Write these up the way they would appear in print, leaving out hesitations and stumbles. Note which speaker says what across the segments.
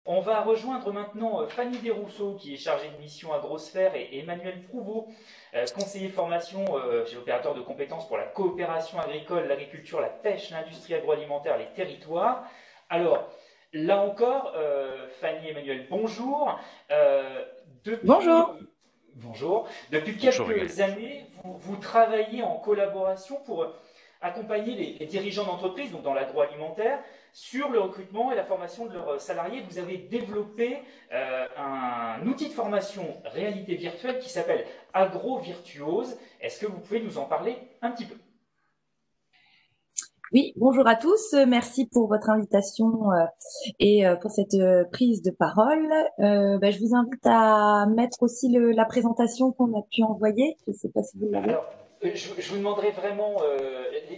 Speaker 1: On va rejoindre maintenant Fanny Desrousseaux, qui est chargée de mission Agrosphère, et Emmanuel Prouveau, conseiller formation chez l'opérateur de compétences pour la coopération agricole, l'agriculture, la pêche, l'industrie agroalimentaire, les territoires. Alors, là encore, Fanny et Emmanuel, bonjour. Euh, depuis,
Speaker 2: Bonjour.
Speaker 1: euh, bonjour. Depuis
Speaker 3: Bonjour Emmanuel.
Speaker 1: quelques années, vous travaillez en collaboration pour accompagner les dirigeants d'entreprise, donc dans l'agroalimentaire, sur le recrutement et la formation de leurs salariés. Vous avez développé un outil de formation réalité virtuelle qui s'appelle AgroVirtuose. Est-ce que vous pouvez nous en parler un petit peu?
Speaker 2: Oui, bonjour à tous. Merci pour votre invitation et pour cette prise de parole. Je vous invite à mettre aussi la présentation qu'on a pu envoyer. Je ne sais pas si vous l'avez.
Speaker 1: Alors, je vous demanderai vraiment,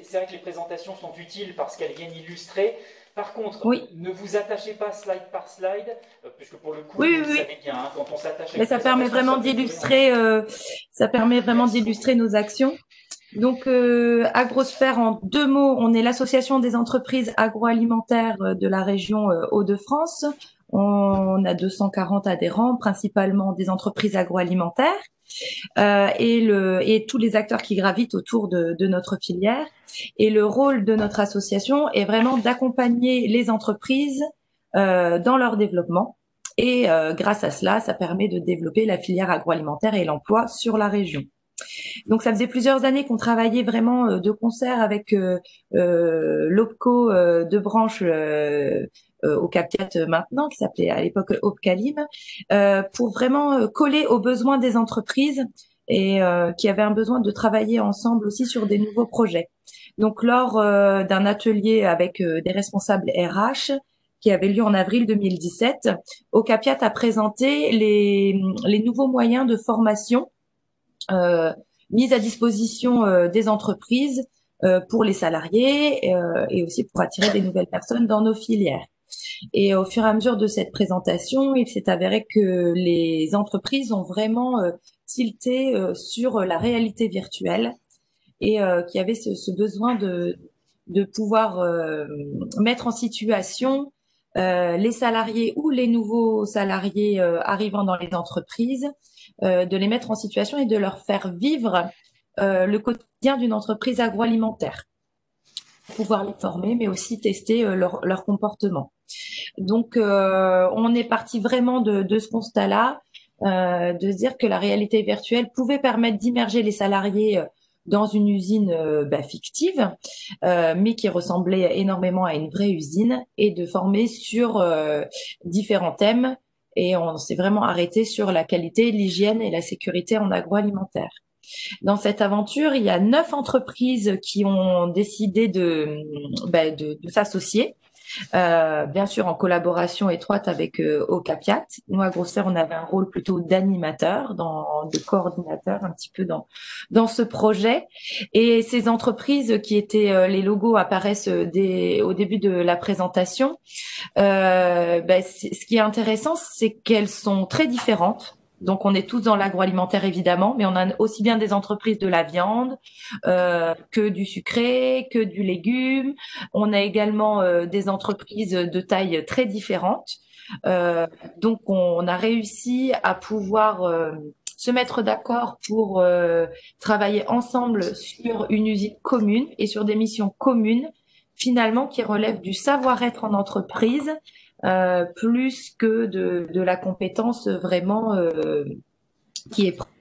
Speaker 1: c'est vrai que les présentations sont utiles parce qu'elles viennent illustrer. Par contre,
Speaker 2: Oui,
Speaker 1: ne vous attachez pas slide par slide, puisque pour le coup,
Speaker 2: oui,
Speaker 1: vous
Speaker 2: oui,
Speaker 1: le
Speaker 2: oui.
Speaker 1: savez bien, hein, quand on s'attache à
Speaker 2: Mais
Speaker 1: une présentation, ça peut durer longtemps.
Speaker 2: ça permet vraiment
Speaker 1: Merci beaucoup.
Speaker 2: d'illustrer nos actions. Donc, Agrosphère, en deux mots, on est l'association des entreprises agroalimentaires de la région Hauts-de-France. On a 240 adhérents, principalement des entreprises agroalimentaires et tous les acteurs qui gravitent autour de notre filière. Et le rôle de notre association est vraiment d'accompagner les entreprises dans leur développement. Et grâce à cela, ça permet de développer la filière agroalimentaire et l'emploi sur la région. Donc ça faisait plusieurs années qu'on travaillait vraiment de concert avec l'OPCO de branche au Captiat maintenant, qui s'appelait à l'époque Opcalim, pour vraiment coller aux besoins des entreprises et qui avaient un besoin de travailler ensemble aussi sur des nouveaux projets. Donc lors d'un atelier avec des responsables RH qui avait lieu en avril 2017, Ocapiat a présenté les nouveaux moyens de formation euh, mise à disposition des entreprises pour les salariés et aussi pour attirer des nouvelles personnes dans nos filières. Et au fur et à mesure de cette présentation, il s'est avéré que les entreprises ont vraiment tilté sur la réalité virtuelle et qu'il y avait ce besoin de pouvoir mettre en situation les salariés ou les nouveaux salariés arrivant dans les entreprises, de les mettre en situation et de leur faire vivre le quotidien d'une entreprise agroalimentaire, pouvoir les former, mais aussi tester leur comportement. Donc, on est parti vraiment de ce constat-là, de se dire que la réalité virtuelle pouvait permettre d'immerger les salariés dans une usine fictive, mais qui ressemblait énormément à une vraie usine, et de former sur différents thèmes. Et on s'est vraiment arrêté sur la qualité, l'hygiène et la sécurité en agroalimentaire. Dans cette aventure, il y a 9 entreprises qui ont décidé de s'associer, bien sûr en collaboration étroite avec Ocapiat. Nous, à Grosse on avait un rôle plutôt d'animateur, de coordinateur un petit peu dans ce projet. Et ces entreprises qui étaient, les logos apparaissent au début de la présentation. Ce qui est intéressant, c'est qu'elles sont très différentes. Donc, on est tous dans l'agroalimentaire, évidemment, mais on a aussi bien des entreprises de la viande que du sucré, que du légume. On a également des entreprises de taille très différentes. Donc, on a réussi à pouvoir se mettre d'accord pour travailler ensemble sur une usine commune et sur des missions communes, finalement, qui relèvent du savoir-être en entreprise plus que de la compétence vraiment qui est propre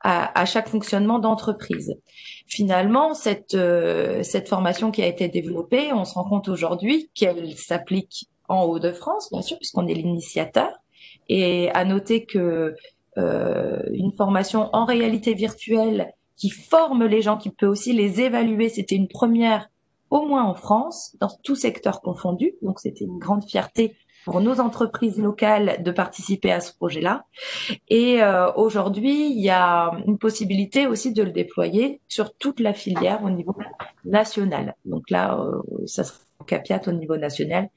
Speaker 2: à chaque fonctionnement d'entreprise. Finalement, cette formation qui a été développée, on se rend compte aujourd'hui qu'elle s'applique en Hauts-de-France, bien sûr, puisqu'on est l'initiateur. Et à noter que une formation en réalité virtuelle qui forme les gens, qui peut aussi les évaluer, c'était une première au moins en France, dans tout secteur confondu. Donc c'était une grande fierté pour nos entreprises locales de participer à ce projet-là. Et aujourd'hui, il y a une possibilité aussi de le déployer sur toute la filière au niveau national. Donc là, ça sera Capiat au niveau national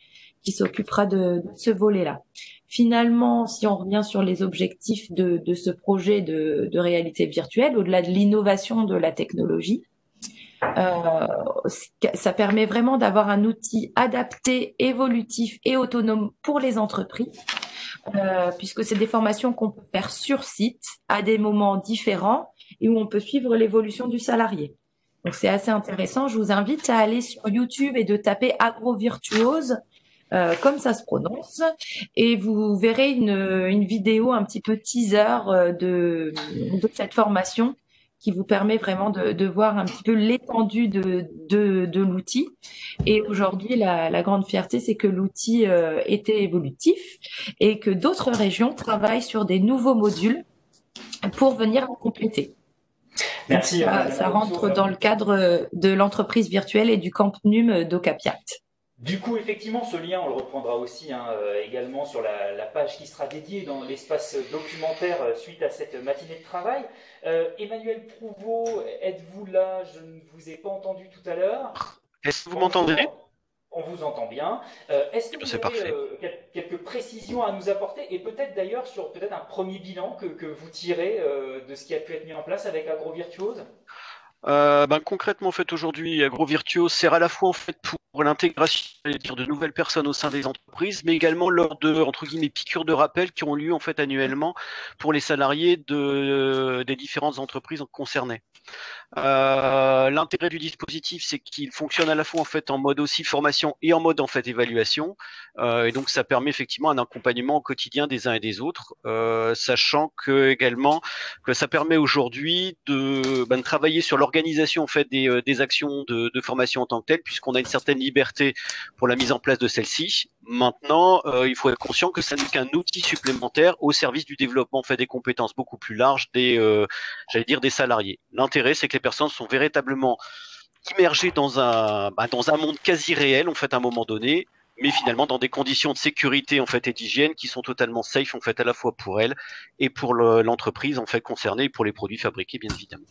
Speaker 2: qui s'occupera de ce volet-là. Finalement, si on revient sur les objectifs de ce projet de réalité virtuelle, au-delà de l'innovation de la technologie, Euh, Ça permet vraiment d'avoir un outil adapté, évolutif et autonome pour les entreprises, puisque c'est des formations qu'on peut faire sur site à des moments différents et où on peut suivre l'évolution du salarié. Donc c'est assez intéressant. Je vous invite à aller sur YouTube et de taper AgroVirtuose, comme ça se prononce, et vous verrez une vidéo un petit peu teaser de cette formation qui vous permet vraiment de voir un petit peu l'étendue de l'outil. Et aujourd'hui, la grande fierté, c'est que l'outil était évolutif et que d'autres régions travaillent sur des nouveaux modules pour venir le compléter. Donc
Speaker 1: Merci, Madame
Speaker 2: ça
Speaker 1: Rousseau.
Speaker 2: rentre dans le cadre de l'entreprise virtuelle et du Camp Num d'Ocapiat.
Speaker 1: Du coup, effectivement, ce lien, on le reprendra aussi également sur la page qui sera dédiée dans l'espace documentaire suite à cette matinée de travail. Emmanuel Prouveau, êtes-vous là? Je ne vous ai pas entendu tout à l'heure.
Speaker 3: Est-ce que vous
Speaker 1: Bonjour,
Speaker 3: m'entendez?
Speaker 1: on vous entend bien. Est-ce que vous
Speaker 3: C'est
Speaker 1: avez
Speaker 3: parfait.
Speaker 1: quelques précisions à nous apporter et peut-être d'ailleurs sur peut-être un premier bilan que vous tirez de ce qui a pu être mis en place avec AgroVirtuose?
Speaker 3: Concrètement, en fait, aujourd'hui, AgroVirtuo sert à la fois en fait pour l'intégration, dire, de nouvelles personnes au sein des entreprises, mais également lors de entre guillemets piqûres de rappel qui ont lieu en fait annuellement pour les salariés des différentes entreprises concernées. L'intérêt du dispositif, c'est qu'il fonctionne à la fois en fait en mode aussi formation et en mode en fait évaluation, et donc ça permet effectivement un accompagnement au quotidien des uns et des autres, sachant que également que ça permet aujourd'hui de travailler sur l'organisation en fait des actions de formation en tant que telle, puisqu'on a une certaine liberté pour la mise en place de celle-ci. Maintenant, il faut être conscient que ça n'est qu'un outil supplémentaire au service du développement en fait des compétences beaucoup plus larges j'allais dire des salariés. L'intérêt, c'est que les personnes sont véritablement immergées dans un monde quasi réel en fait à un moment donné, mais finalement dans des conditions de sécurité en fait et d'hygiène qui sont totalement safe en fait à la fois pour elles et pour l'entreprise en fait concernée et pour les produits fabriqués bien évidemment.